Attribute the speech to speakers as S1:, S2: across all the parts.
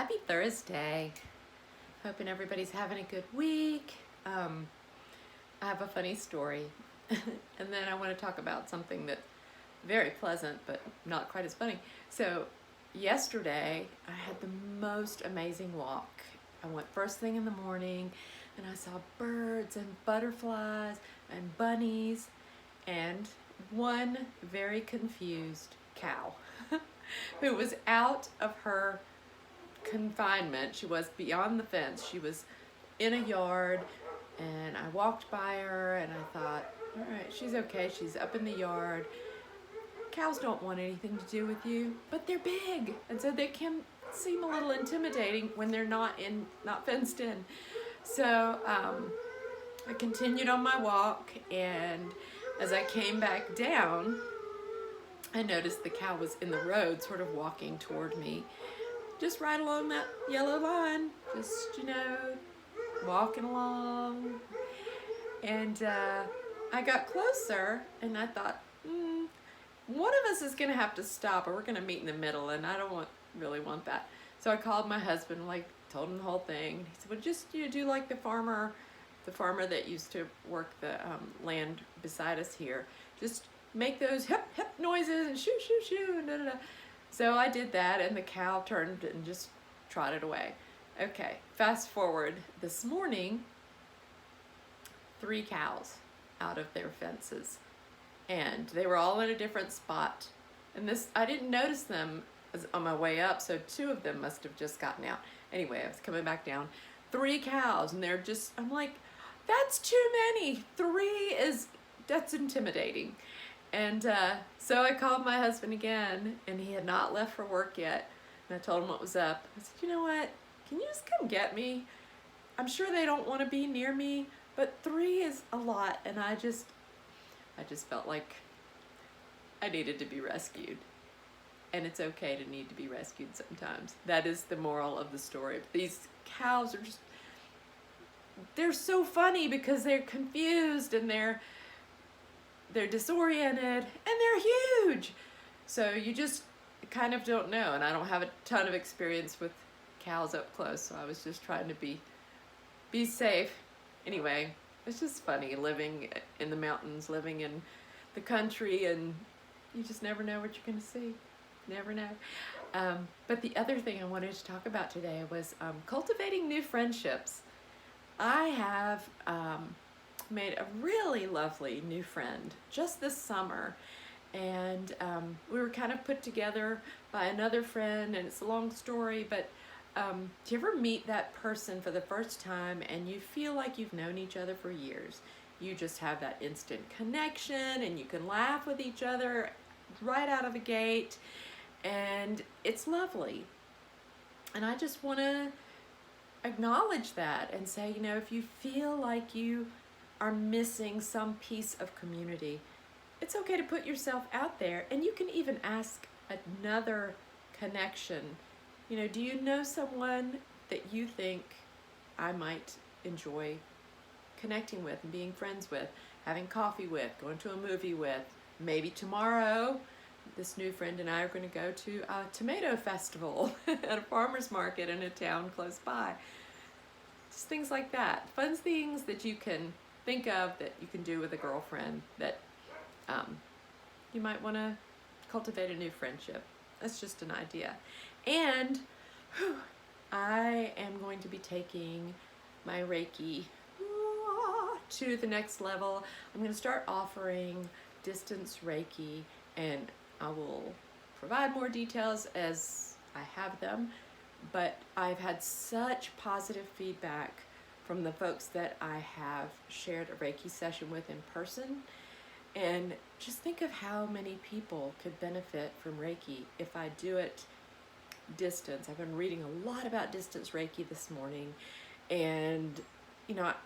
S1: Happy Thursday. Hoping everybody's having a good week. I have a funny story. And then I want to talk about something that's very pleasant, but not quite as funny. So yesterday, I had the most amazing walk. I went first thing in the morning, and I saw birds and butterflies and bunnies, and one very confused cow who was out of her confinement. She was beyond the fence. She was in a yard, and I walked by her and I thought, all right, she's okay. She's up in the yard. Cows don't want anything to do with you, but they're big, and so they can seem a little intimidating when they're not fenced in. So I continued on my walk, and as I came back down, I noticed the cow was in the road, sort of walking toward me, just right along that yellow line, just, walking along. And I got closer, and I thought, one of us is going to have to stop, or we're going to meet in the middle, and I don't really want that. So I called my husband, told him the whole thing. He said, well, just do like the farmer that used to work the land beside us here. Just make those hip, hip noises and shoo, shoo, shoo, and da, da, da. So I did that, and the cow turned and just trotted away. Okay, fast forward. This morning, 3 cows out of their fences, and they were all in a different spot. And I didn't notice them on my way up, so 2 of them must have just gotten out. Anyway, I was coming back down. 3 cows, and I'm like, that's too many. 3 that's intimidating. And so I called my husband again, and he had not left for work yet. And I told him what was up. I said, you know what? Can you just come get me? I'm sure they don't want to be near me, but 3 is a lot, and I just felt like I needed to be rescued. And it's okay to need to be rescued sometimes. That is the moral of the story. These cows are they're so funny because they're confused, and they're disoriented, and they're huge. So you just kind of don't know. And I don't have a ton of experience with cows up close, so I was just trying to be safe. Anyway, it's just funny living in the mountains, living in the country, and you just never know what you're going to see. Never know. But the other thing I wanted to talk about today was cultivating new friendships. I have made a really lovely new friend just this summer, and we were kind of put together by another friend, and it's a long story, but do you ever meet that person for the first time and you feel like you've known each other for years? You just have that instant connection, and you can laugh with each other right out of the gate, and it's lovely. And I just want to acknowledge that and say, if you feel like you are missing some piece of community, it's okay to put yourself out there, and you can even ask another connection. Do you know someone that you think I might enjoy connecting with and being friends with, having coffee with, going to a movie with? Maybe tomorrow, this new friend and I are going to go to a tomato festival at a farmer's market in a town close by. Just things like that. Fun things that you can think of that you can do with a girlfriend that you might want to cultivate a new friendship. That's just an idea. And I am going to be taking my Reiki to the next level. I'm going to start offering distance Reiki, and I will provide more details as I have them. But I've had such positive feedback from the folks that I have shared a Reiki session with in person. And just think of how many people could benefit from Reiki if I do it distance. I've been reading a lot about distance Reiki this morning, and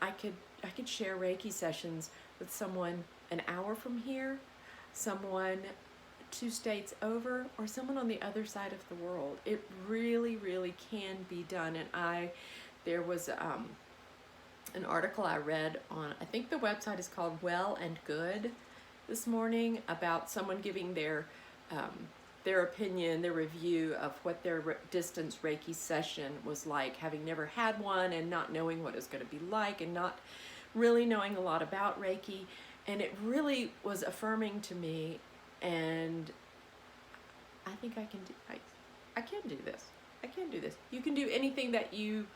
S1: I could share Reiki sessions with someone an hour from here, someone 2 states over, or someone on the other side of the world. It really, really can be done. And there was an article I read on, I think the website is called Well and Good, this morning, about someone giving their their opinion, their review of what their distance Reiki session was like, having never had one and not knowing what it was going to be like and not really knowing a lot about Reiki. And it really was affirming to me, and I think I can do, I can do this. I can do this. You can do anything that you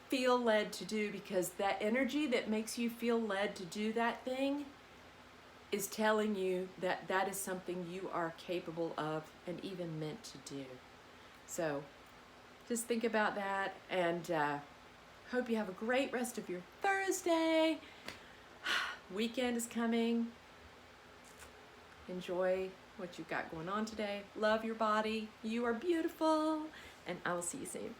S1: feel led to do, because that energy that makes you feel led to do that thing is telling you that that is something you are capable of and even meant to do. So just think about that, and hope you have a great rest of your Thursday. Weekend is coming. Enjoy what you've got going on today. Love your body. You are beautiful, and I will see you soon.